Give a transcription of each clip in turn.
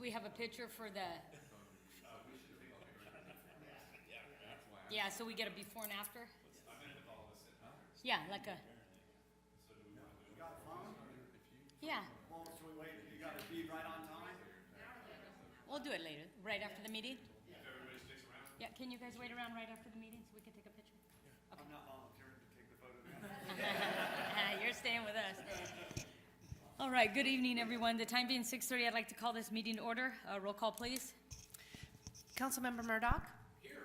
we have a picture for the? Yeah, so we get a before and after? Yeah, like a. Yeah. Well, should we wait? You gotta be right on time? We'll do it later, right after the meeting? If everybody sticks around? Yeah, can you guys wait around right after the meeting so we can take a picture? I'm not volunteering to take the photo now. You're staying with us. All right, good evening, everyone. The time being 6:30, I'd like to call this meeting to order. Roll call, please. Councilmember Murdoch? Here.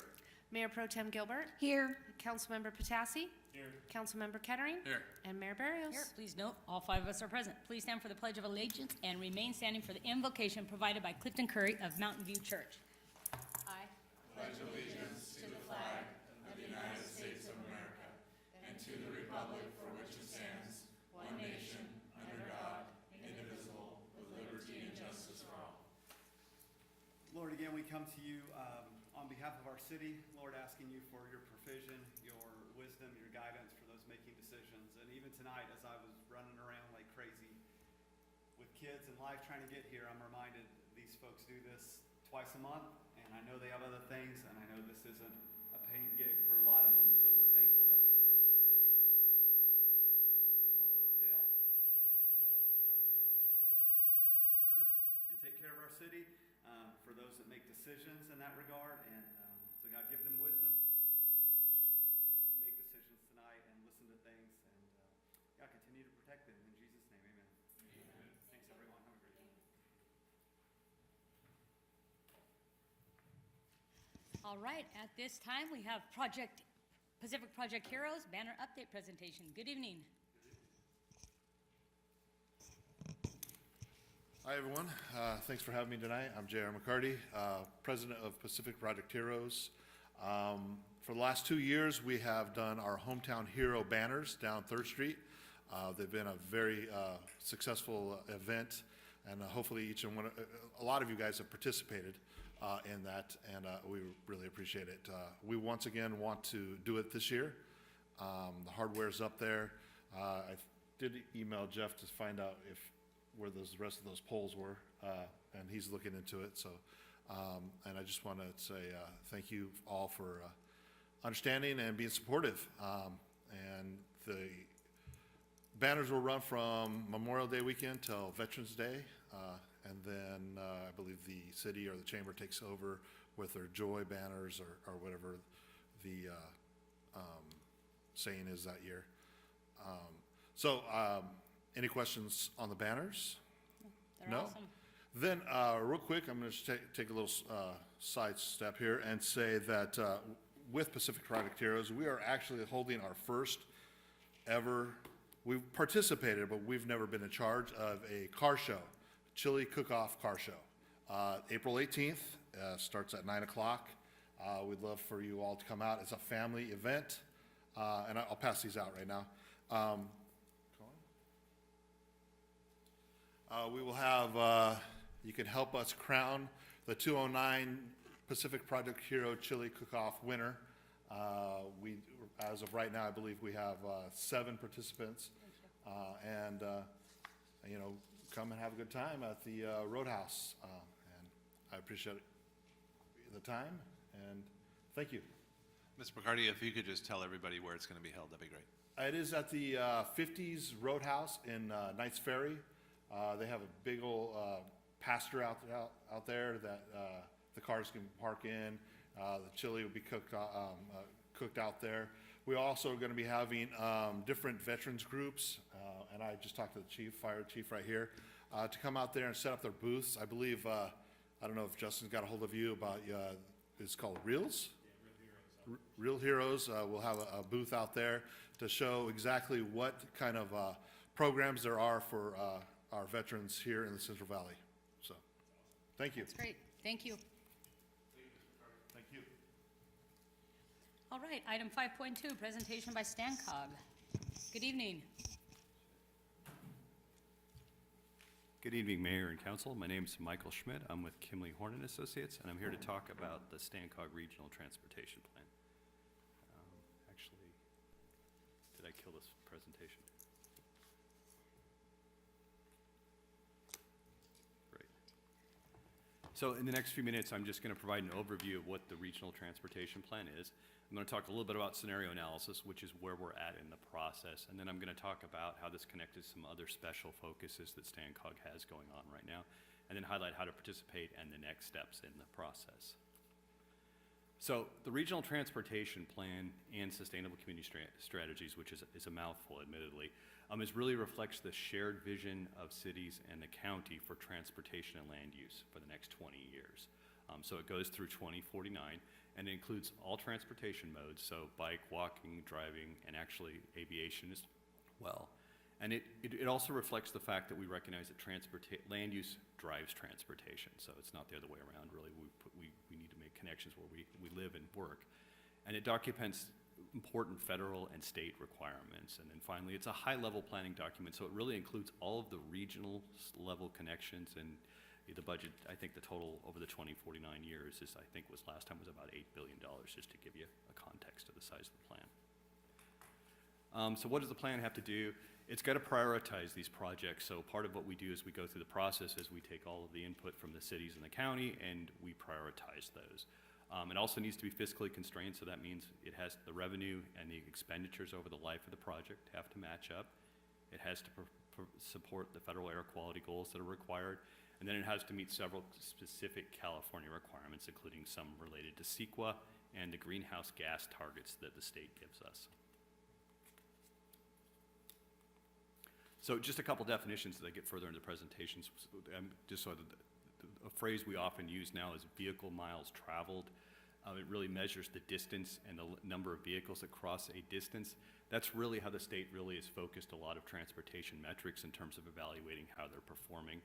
Mayor Pro Tem Gilbert? Here. Councilmember Patassi? Here. Councilmember Kettering? Here. And Mayor Barrios? Here, please note, all 5 of us are present. Please stand for the Pledge of Allegiance and remain standing for the invocation provided by Clifton Curry of Mountain View Church. I pledge allegiance to the flag of the United States of America and to the republic for which it stands, one nation, under God, indivisible, with liberty and justice for all. Lord, again, we come to you on behalf of our city, Lord, asking you for your provision, your wisdom, your guidance for those making decisions. And even tonight, as I was running around like crazy with kids and life trying to get here, I'm reminded these folks do this twice a month, and I know they have other things, and I know this isn't a paying gig for a lot of them. So we're thankful that they serve this city and this community, and that they love Oakdale. And God, we pray for protection for those that serve and take care of our city, for those that make decisions in that regard. And so God, give them wisdom, give them discernment as they make decisions tonight and listen to things. And God, continue to protect them. In Jesus' name, amen. Amen. Thanks, everyone. Have a great day. All right, at this time, we have Pacific Project Heroes banner update presentation. Good evening. Hi, everyone. Thanks for having me tonight. I'm J.R. McCarty, president of Pacific Project Heroes. For the last 2 years, we have done our Hometown Hero banners down 3rd Street. They've been a very successful event, and hopefully a lot of you guys have participated in that, and we really appreciate it. We once again want to do it this year. The hardware's up there. I did email Jeff to find out where the rest of those poles were, and he's looking into it. So, and I just want to say thank you all for understanding and being supportive. And the banners will run from Memorial Day weekend till Veterans Day, and then I believe the city or the chamber takes over with their joy banners or whatever the saying is that year. Any questions on the banners? They're No? awesome. Then, real quick, I'm going to take a little side step here and say that with Pacific Project Heroes, we are actually holding our first ever, we've participated, but we've never been in charge of a car show, chili cook-off car show. April 18th, starts at 9 o'clock. We'd love for you all to come out. It's a family event, and I'll pass these out right now. We will have, you can help us crown the 209 Pacific Project Hero Chili Cook-Off winner. As of right now, I believe we have 7 participants. Come and have a good time at the Roadhouse. And I appreciate the time, and thank you. Mr. McCarty, if you could just tell everybody where it's going to be held, that'd be great. It is at the 50s Roadhouse in Knights Ferry. They have a big old pasture out there that the cars can park in. The chili will be cooked out there. We also are going to be having different veterans groups, and I just talked to the fire chief right here, to come out there and set up their booths. I believe, I don't know if Justin's got a hold of you about, it's called Reels? Yeah, Real Heroes. We'll have a booth out there to show exactly what kind of programs there are for our veterans here in the Central Valley. So, thank you. That's great. Thank you. Thank you. All right, item 5.2, presentation by Stancog. Good evening. Good evening, Mayor and Council. My name is Michael Schmidt. I'm with Kimley Horn and Associates, and I'm here to talk about the Stancog Regional Transportation Plan. Actually, did I kill this presentation? Great. So in the next few minutes, I'm just going to provide an overview of what the regional transportation plan is. I'm going to talk a little bit about scenario analysis, which is where we're at in the process. And then I'm going to talk about how this connects to some other special focuses that StanCog has going on right now, and then highlight how to participate and the next steps in the process. So the Regional Transportation Plan and Sustainable Community Strategies, which is a mouthful admittedly, really reflects the shared vision of cities and the county for transportation and land use for the next 20 years. So it goes through 2049 and it includes all transportation modes, so bike, walking, driving, and actually aviation as well. And it also reflects the fact that we recognize that land use drives transportation, so it's not the other way around, really. We need to make connections where we live and work. And it documents important federal and state requirements. And then finally, it's a high-level planning document, so it really includes all of the regional level connections, and the budget, I think the total over the 2049 years is, I think was last time was about $8 billion, just to give you a context of the size of the plan. So what does the plan have to do? It's got to prioritize these projects. So part of what we do is we go through the process is we take all of the input from the cities and the county and we prioritize those. It also needs to be fiscally constrained, so that means it has the revenue and the expenditures over the life of the project have to match up. It has to support the federal air quality goals that are required, and then it has to meet several specific California requirements, including some related to CEQA and the greenhouse gas targets that the state gives us. So just a couple definitions as I get further into presentations. Just so a phrase we often use now is vehicle miles traveled. It really measures the distance and the number of vehicles that cross a distance. That's really how the state really is focused a lot of transportation metrics in terms of evaluating how they're performing.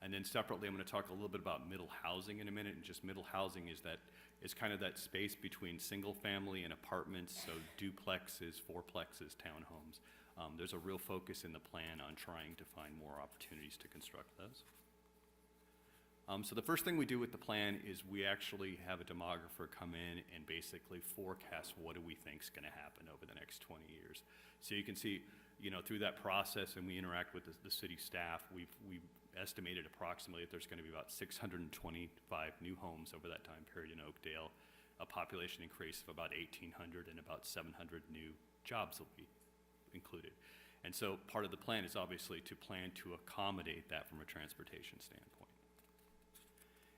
And then separately, I'm going to talk a little bit about middle housing in a minute. And just middle housing is kind of that space between single family and apartments, so duplexes, fourplexes, townhomes. There's a real focus in the plan on trying to find more opportunities to construct those. So the first thing we do with the plan is we actually have a demographer come in and basically forecast what do we think is going to happen over the next 20 years. So you can see, through that process, and we interact with the city staff, we've estimated approximately that there's going to be about 625 new homes over that time period in Oakdale, a population increase of about 1,800, and about 700 new jobs will be included. And so part of the plan is obviously to plan to accommodate that from a transportation standpoint.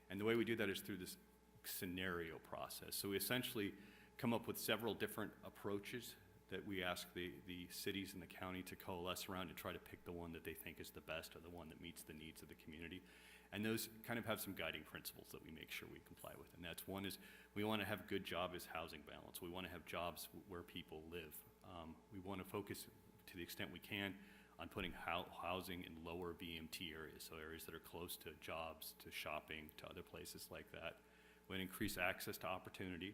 And the way we do that is through this scenario process. So we essentially come up with several different approaches that we ask the cities and the county to coalesce around and try to pick the one that they think is the best or the one that meets the needs of the community. And those kind of have some guiding principles that we make sure we comply with. And that's one is we want to have good job as housing balance. We want to have jobs where people live. We want to focus to the extent we can on putting housing in lower VMT areas, so areas that are close to jobs, to shopping, to other places like that. We want to increase access to opportunity.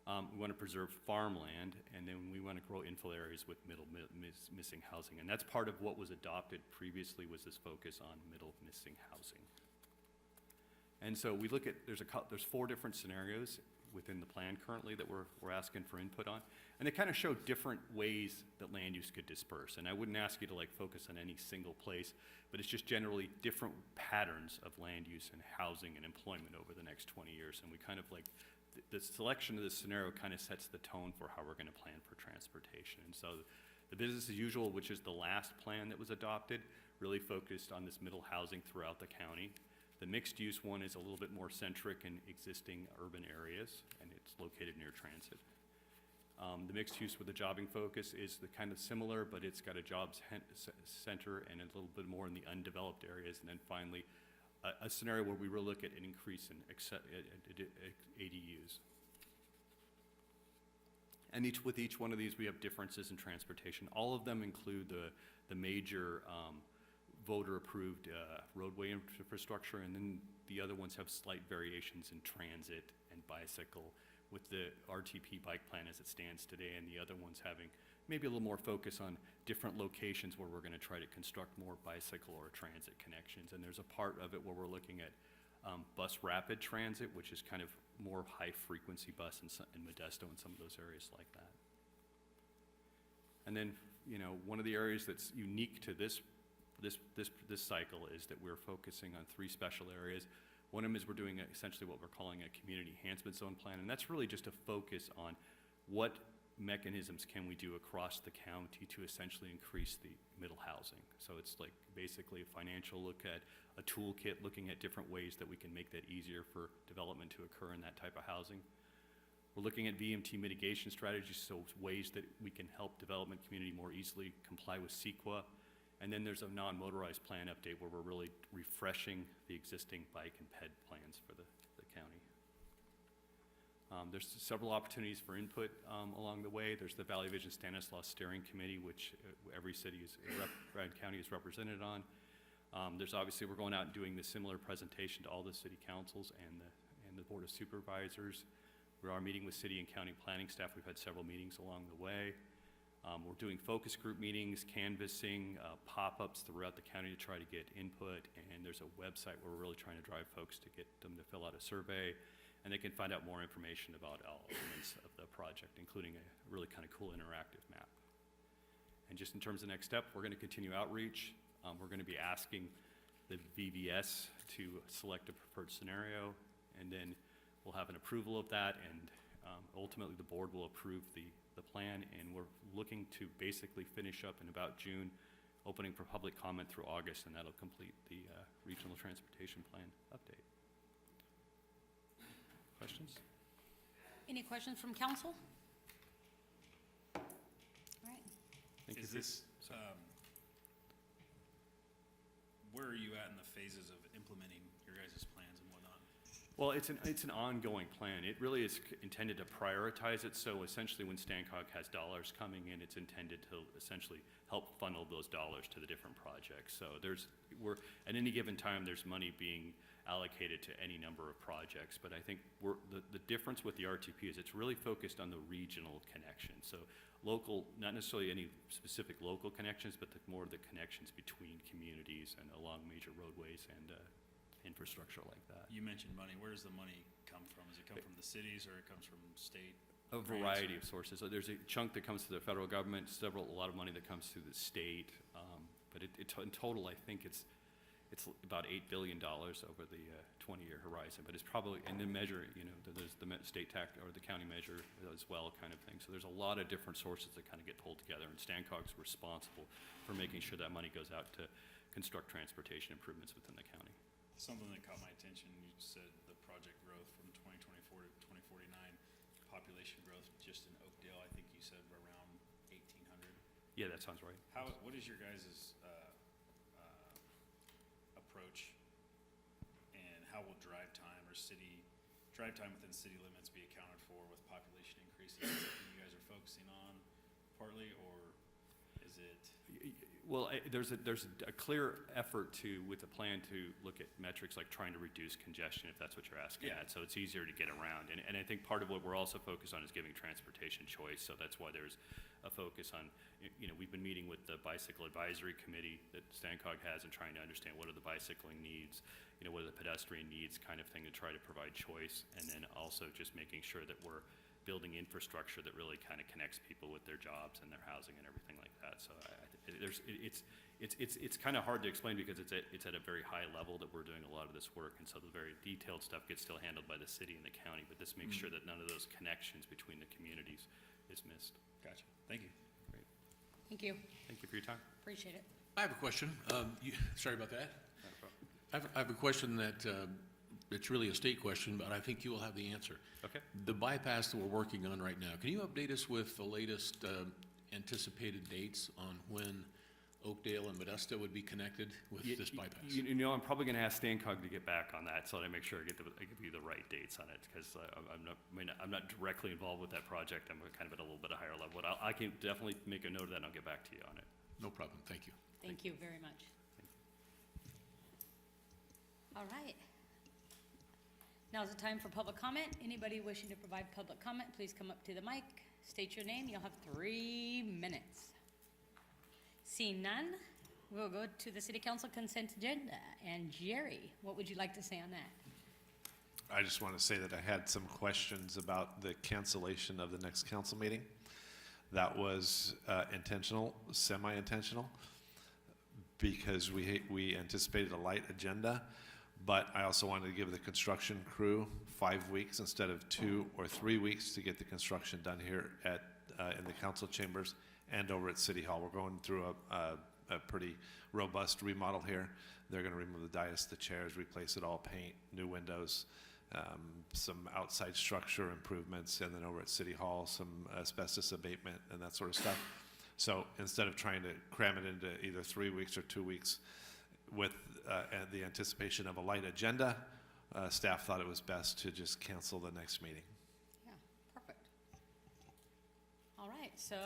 We want to preserve farmland, and then we want to grow infill areas with missing housing. And that's part of what was adopted previously, was this focus on middle missing housing. And so we look at, there's 4 different scenarios within the plan currently that we're asking for input on. And they kind of show different ways that land use could disperse. And I wouldn't ask you to focus on any single place, but it's just generally different patterns of land use and housing and employment over the next 20 years. And we kind of the selection of this scenario kind of sets the tone for how we're going to plan for transportation. And so the business as usual, which is the last plan that was adopted, really focused on this middle housing throughout the county. The mixed use one is a little bit more centric in existing urban areas, and it's located near transit. The mixed use with the jobbing focus is the kind of similar, but it's got a jobs center and a little bit more in the undeveloped areas. And then finally, a scenario where we really look at an increase in ADUs. And with each one of these, we have differences in transportation. All of them include the major voter-approved roadway infrastructure, and then the other ones have slight variations in transit and bicycle, with the RTP bike plan as it stands today, and the other ones having maybe a little more focus on different locations where we're going to try to construct more bicycle or transit connections. And there's a part of it where we're looking at bus rapid transit, which is kind of more high-frequency bus in Modesto and some of those areas like that. And then, one of the areas that's unique to this cycle is that we're focusing on 3 special areas. One of them is we're doing essentially what we're calling a community enhancement zone plan, and that's really just a focus on what mechanisms can we do across the county to essentially increase the middle housing. So it's like basically a financial look at a toolkit, looking at different ways that we can make that easier for development to occur in that type of housing. We're looking at VMT mitigation strategies, so ways that we can help development community more easily comply with CEQA. And then there's a non-motorized plan update where we're really refreshing the existing bike and ped plans for the county. There's several opportunities for input along the way. There's the Valley Vision Stanislaus Steering Committee, which every city Grand County is represented on. There's obviously, we're going out and doing the similar presentation to all the city councils and the Board of Supervisors. We are meeting with city and county planning staff. We've had several meetings along the way. We're doing focus group meetings, canvassing, pop-ups throughout the county to try to get input, and there's a website where we're really trying to drive folks to get them to fill out a survey, and they can find out more information about all elements of the project, including a really kind of cool interactive map. And just in terms of next step, we're going to continue outreach. We're going to be asking the VVS to select a preferred scenario, and then we'll have an approval of that, and ultimately the board will approve the plan, and we're looking to basically finish up in about June, opening for public comment through August, and that'll complete the regional transportation plan update. Questions? Any questions from council? All right. Thank you. Is this, where are you at in the phases of implementing your guys' plans and whatnot? Well, it's an ongoing plan. It really is intended to prioritize it, so essentially when Stancog has dollars coming in, it's intended to essentially help funnel those dollars to the different projects. So at any given time, there's money being allocated to any number of projects, but I think the difference with the RTP is it's really focused on the regional connection. So local, not necessarily any specific local connections, but more of the connections between communities and along major roadways and infrastructure like that. You mentioned money. Where does the money come from? Does it come from the cities or it comes from state? A grants variety or- of sources. So there's a chunk that comes to the federal government, a lot of money that comes to the state, but in total, I think it's about $8 billion over the 20-year horizon. But it's probably, and then measure, there's the state tax or the county measure as well, kind of thing. So there's a lot of different sources that kind of get pulled together, and Stancog's responsible for making sure that money goes out to construct transportation improvements within the county. Something that caught my attention, you said the project growth from 2024 to 2049, population growth just in Oakdale, I think you said around 1,800. Yeah, that sounds right. What is your guys' approach, and how will drive time within city limits be accounted for with population increases? Is that something you guys are focusing on partly, or is it? Well, there's a clear effort with a plan to look at metrics like trying to reduce congestion, if that's what you're asking Yeah. at, so it's easier to get around. And I think part of what we're also focused on is giving transportation choice, so that's why there's a focus on, we've been meeting with the Bicycle Advisory Committee that Stancog has and trying to understand what are the bicycling needs, what are the pedestrian needs, kind of thing, to try to provide choice, and then also just making sure that we're building infrastructure that really kind of connects people with their jobs and their housing and everything like that. So it's kind of hard to explain because it's at a very high level that we're doing a lot of this work, and so the very detailed stuff gets still handled by the city and the county, but this makes sure that none of those connections between the communities is missed. Gotcha. Thank you. Great. Thank you. Thank you for your time. Appreciate it. I have a question. Sorry about that. Not a problem. I have a question that, it's really a state question, but I think you will have the answer. Okay. The bypass that we're working on right now, can you update us with the latest anticipated dates on when Oakdale and Modesto would be connected with this bypass? I'm probably going to ask Stancog to get back on that, so that I make sure I give you the right dates on it, because I'm not directly involved with that project. I'm kind of at a little bit of higher level, but I can definitely make a note of that, and I'll get back to you on it. No problem. Thank you. Thank you very much. All right. Now's the time for public comment. Anybody wishing to provide public comment, please come up to the mic, state your name. You'll have 3 minutes. Seeing none, we'll go to the city council consent agenda. And Jerry, what would you like to say on that? I just want to say that I had some questions about the cancellation of the next council meeting. That was intentional, semi-intentional, because we anticipated a light agenda. But I also wanted to give the construction crew 5 weeks instead of 2 or 3 weeks to get the construction done here at, in the council chambers and over at City Hall. We're going through a pretty robust remodel here. They're gonna remove the dais, the chairs, replace it all, paint, new windows, some outside structure improvements, and then over at City Hall, some asbestos abatement and that sort of stuff. So instead of trying to cram it into either 3 weeks or 2 weeks with and the anticipation of a light agenda, staff thought it was best to just cancel the next meeting. Yeah, perfect. All right, so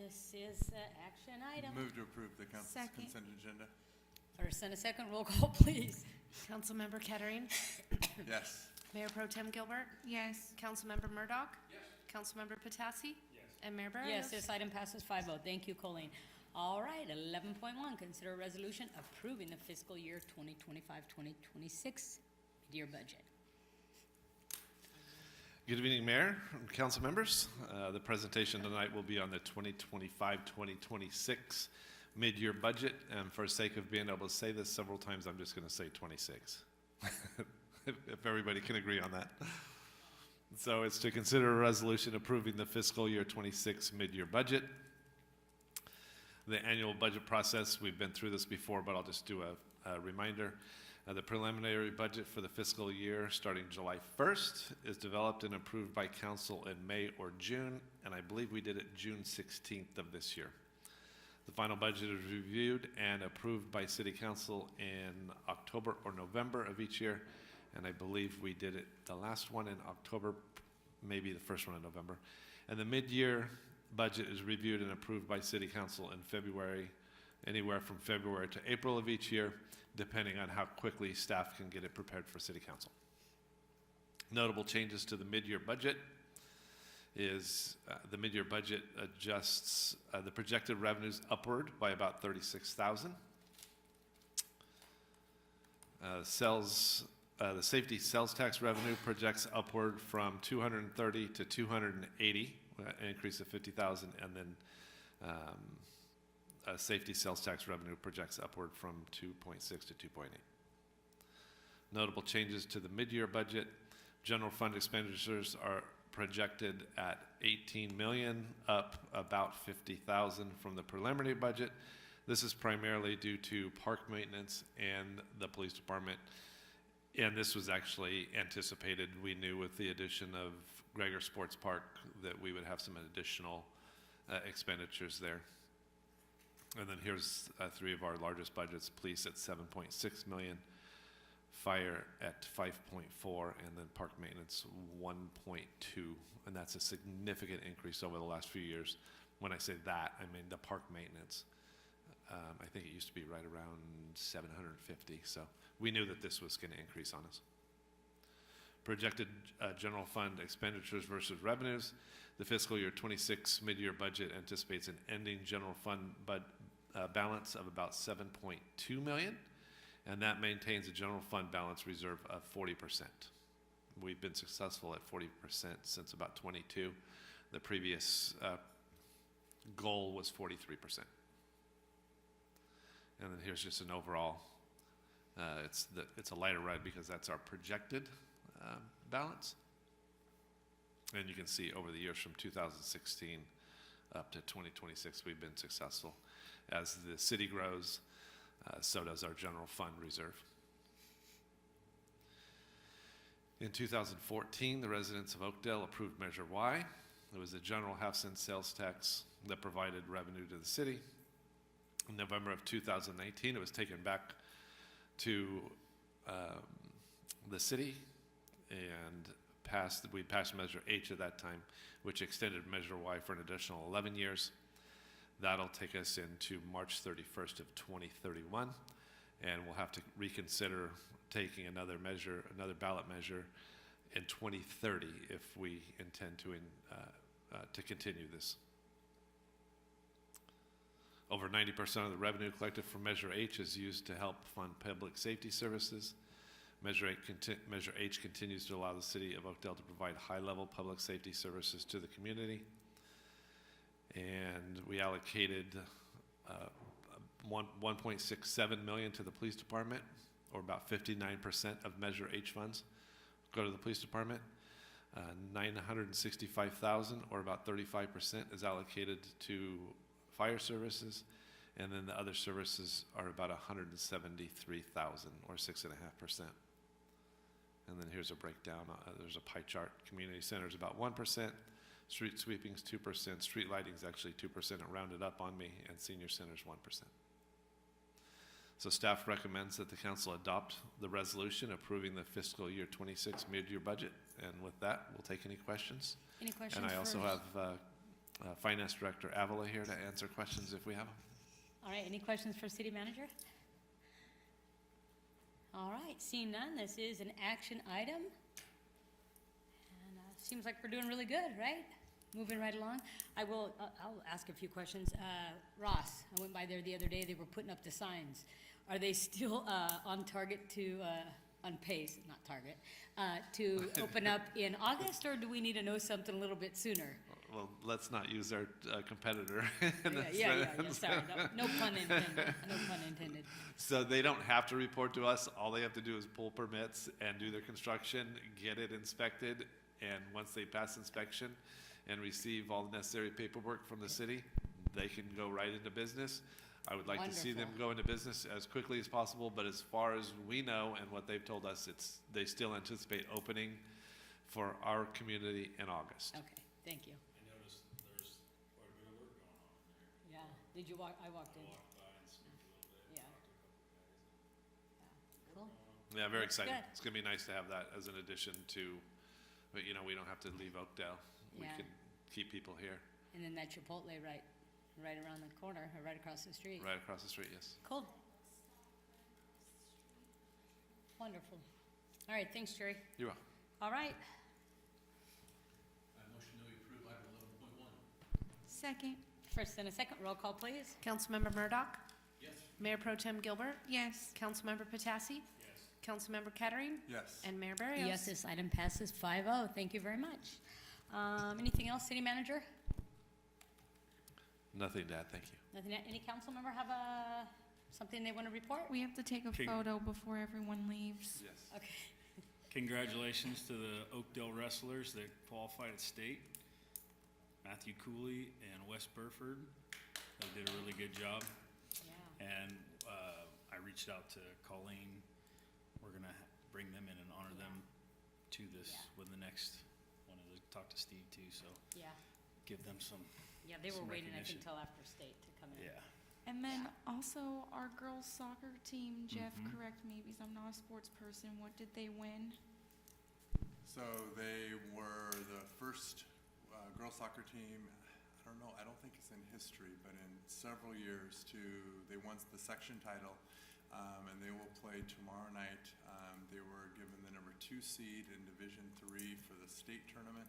this is an action item. Move to approve the Second. consent agenda. First and a second, roll call, please. Councilmember Kettering. Yes. Mayor Pro Tem Gilbert. Yes. Councilmember Murdoch. Yes. Councilmember Patassi. Yes. And Mayor Barrios. Yes, this item passes 5-0. Thank you, Colleen. All right, 11.1, consider a resolution approving the fiscal year 2025-2026 mid-year budget. Good evening, Mayor and council members. The presentation tonight will be on the 2025-2026 mid-year budget, and for sake of being able to say this several times, I'm just going to say 26, if everybody can agree on that. So it's to consider a resolution approving the fiscal year 26 mid-year budget. The annual budget process, we've been through this before, but I'll just do a reminder. The preliminary budget for the fiscal year starting July 1st is developed and approved by council in May or June, and I believe we did it June 16th of this year. The final budget is reviewed and approved by City Council in October or November of each year, and I believe we did it, the last one in October, maybe the first one in November. And the mid-year budget is reviewed and approved by City Council in February, anywhere from February to April of each year, depending on how quickly staff can get it prepared for City Council. Notable changes to the mid-year budget is the mid-year budget adjusts the projected revenues upward by about $36,000. The safety sales tax revenue projects upward from 230 to 280, an increase of 50,000, and then safety sales tax revenue projects upward from 2.6 to 2.8. Notable changes to the mid-year budget: general fund expenditures are projected at 18 million, up about 50,000 from the preliminary budget. This is primarily due to park maintenance and the police department. And this was actually anticipated. We knew with the addition of Gregor Sports Park that we would have some additional expenditures there. And then here's three of our largest budgets: police at 7.6 million, fire at 5.4, and then park maintenance 1.2. And that's a significant increase over the last few years. When I say that, I mean the park maintenance. I think it used to be right around 750. So we knew that this was going to increase on us. Projected general fund expenditures versus revenues. The fiscal year 26 mid-year budget anticipates an ending general fund balance of about 7.2 million, and that maintains a general fund balance reserve of 40%. We've been successful at 40% since about 22. The previous goal was 43%. And then here's just an overall. It's a lighter red because that's our projected balance. And you can see over the years from 2016 up to 2026, we've been successful. As the city grows, so does our general fund reserve. In 2014, the residents of Oakdale approved Measure Y. It was a general half-cent sales tax that provided revenue to the city. In November of 2019, it was taken back to the city and we passed Measure H at that time, which extended Measure Y for an additional 11 years. That'll take us into March 31st of 2031, and we'll have to reconsider taking another ballot measure in 2030 if we intend to continue this. Over 90% of the revenue collected from Measure H is used to help fund public safety services. Measure H continues to allow the city of Oakdale to provide high-level public safety services to the community. And we allocated 1.67 million to the police department or about 59% of Measure H funds, go to the police department. 965,000, or about 35%, is allocated to fire services, and then the other services are about 173,000, or 6.5%. And then here's a breakdown. There's a pie chart. Community centers about 1%, street sweepings 2%, street lighting's actually 2%. It rounded up on me, and senior centers 1%. So staff recommends that the council adopt the resolution approving the fiscal year 26 mid-year budget. And with that, we'll take any questions. Any questions? And I also for- have Finance Director Avila here to answer questions if we have them. All right, any questions for city manager? All right, seeing none, this is an action item. And seems like we're doing really good, right? Moving right along. I'll ask a few questions. Ross, I went by there the other day, they were putting up the signs. Are they still on target to, on pace, not target, to open up in August, or do we need to know something a little bit sooner? Well, let's not use our competitor. Yeah, sorry, no pun intended, no pun intended. So they don't have to report to us. All they have to do is pull permits and do their construction, get it inspected, and once they pass inspection and receive all the necessary paperwork from the city, they can go right into business. I would like to see them Wonderful. go into business as quickly as possible, but as far as we know and what they've told us, they still anticipate opening for our community in August. Okay, thank you. I noticed there's quite a bit of work going on in there. Yeah, did you walk, I walked in. I walked by and snooped a little bit, Yeah. talked to a couple of guys. Cool. Yeah, very Looks exciting. good. It's gonna be nice to have that as an addition to, but we don't have to leave Oakdale. We Yeah. can keep people here, And then that Chipotle right around the corner, or right across the street. right across the street, yes. Cool. Wonderful. All right, thanks, Jerry. You're welcome. All right, Motion to approve item 11.1. Second. first and a second, roll call, please. Councilmember Murdoch? Yes. Mayor Pro Tem Gilbert? Yes. Councilmember Patassi? Yes. Councilmember Kettering? Yes. And Mayor Barrios? Yes, this item passes 5-0. Thank you very much. Anything else, city manager? Nothing to add, thank you. Nothing, any council member have something they want to report? We have to take a Okay. photo before everyone leaves. Yes. Okay. Congratulations to the Oakdale wrestlers that qualified at state. Matthew Cooley and Wes Burford. They did a really good job. Yeah. And I reached out to Colleen. We're gonna bring them in and honor them to this Yeah. with the next, wanted to talk to Steve too, so Yeah, give them some, yeah, they were Some waiting, I think, recognition. till after state to come in. yeah. And then also our girls soccer team, Jeff, Mhm. correct me because I'm not a sports person. What did they win? So they were the first girls soccer team, I don't think it's in history, but in several years they won the section title, and they will play tomorrow night. They were given the number 2 seed in Division III for the state tournament.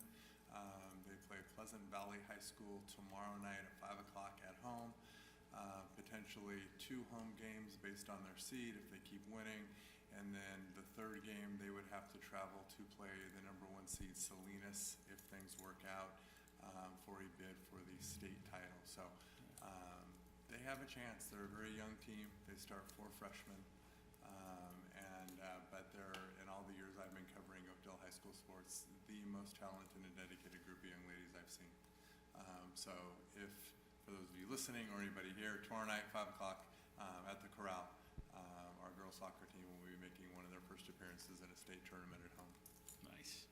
They play Pleasant Valley High School tomorrow night at 5 o'clock at home. Potentially 2 home games based on their seed if they keep winning. And then the third game, they would have to travel to play the number 1 seed Salinas if things work out for a bid for the state title. So they have a chance. They're a very young team. They start 4 freshmen. But they're, in all the years I've been covering Oakdale High School sports, the most talented and dedicated group of young ladies I've seen. So if, for those of you listening or anybody here, tomorrow night, 5 o'clock at the Corral, our girls soccer team will be making one of their first appearances in a state tournament at home. Nice.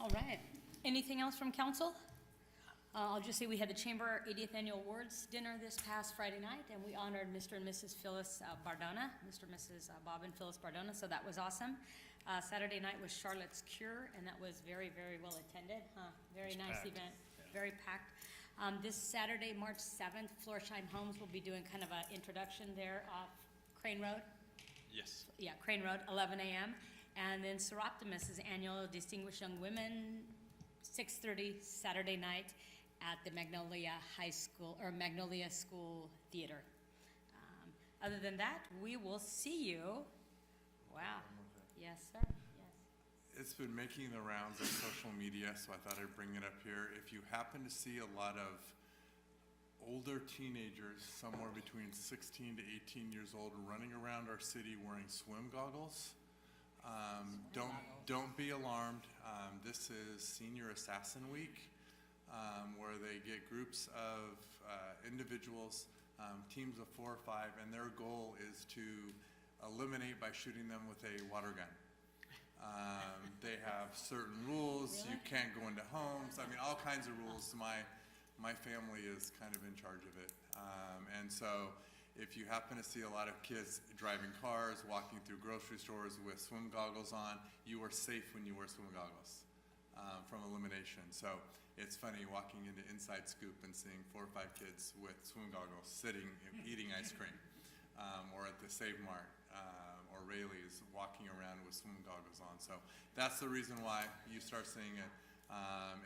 All right. Anything else from council? I'll just say we had the Chamber 80th Annual Awards Dinner this past Friday night, and we honored Mr. and Mrs. Phyllis Bardona, Mr. and Mrs. Bob and Phyllis Bardona, so that was awesome. Saturday night was Charlotte's Cure, and that was very, very well attended. Very It's nice packed, event, yeah. very packed. This Saturday, March 7th, Florsheim Homes will be doing kind of an introduction there off Crane Road. Yes. Yeah, Crane Road, 11 a.m. And then Seroptimus' annual Distinguished Young Women, 6:30 Saturday night at the Magnolia High School, or Magnolia School Theater. Other than that, we will see you. Wow. Yes, sir. Yes. It's been making the rounds on social media, so I thought I'd bring it up here. If you happen to see a lot of older teenagers, somewhere between 16 to 18 years old, running around our city wearing swim goggles. Don't be alarmed. This is Senior Assassin Week, where they get groups of individuals, teams of 4 or 5, and their goal is to eliminate by shooting them with a water gun. They have certain rules. You can't go into homes. I mean, all kinds of rules. My family is kind of in charge of it. And so if you happen to see a lot of kids driving cars, walking through grocery stores with swim goggles on, you are safe when you wear swim goggles from elimination. So it's funny walking into Inside Scoop and seeing 4 or 5 kids with swim goggles sitting eating ice cream, or at the Save Mart or Rayleigh's walking around with swim goggles on. So that's the reason why you start seeing it,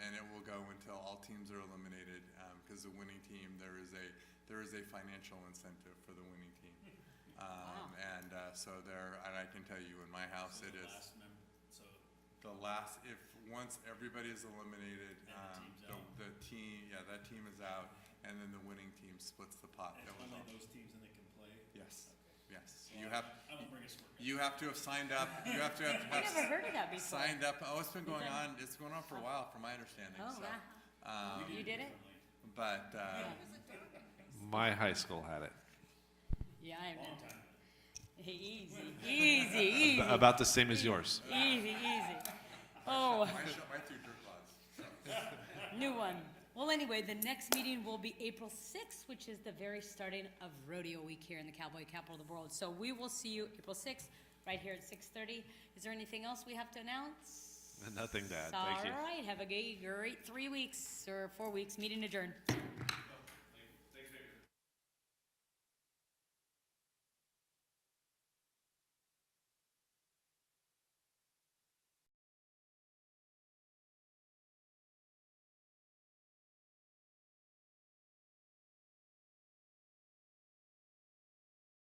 and it will go until all teams are eliminated, because the winning team, there is a financial incentive for the winning team. And so there, and I can tell you in my house, it is if once everybody is eliminated, the team, that team is out, and then the winning team splits the pot. And only those teams in it can play? Yes, yes. Well, You have, I won't bring a squirt gun. you have to have signed up, you have to I never heard of that before. signed up. Oh, it's been going on for a while, from my understanding, Oh, so. wow. You did it? But, My high school had it. Yeah, I know. Easy. About the same as yours. Easy. Oh, I threw dirt clods. new one. Well, anyway, the next meeting will be April 6th, which is the very starting of Rodeo Week here in the Cowboy Capital of the World. So we will see you April 6th, right here at 6:30. Is there anything else we have to announce? Nothing to add. Thank you. All right, have a great 3 weeks or 4 weeks. Meeting adjourned.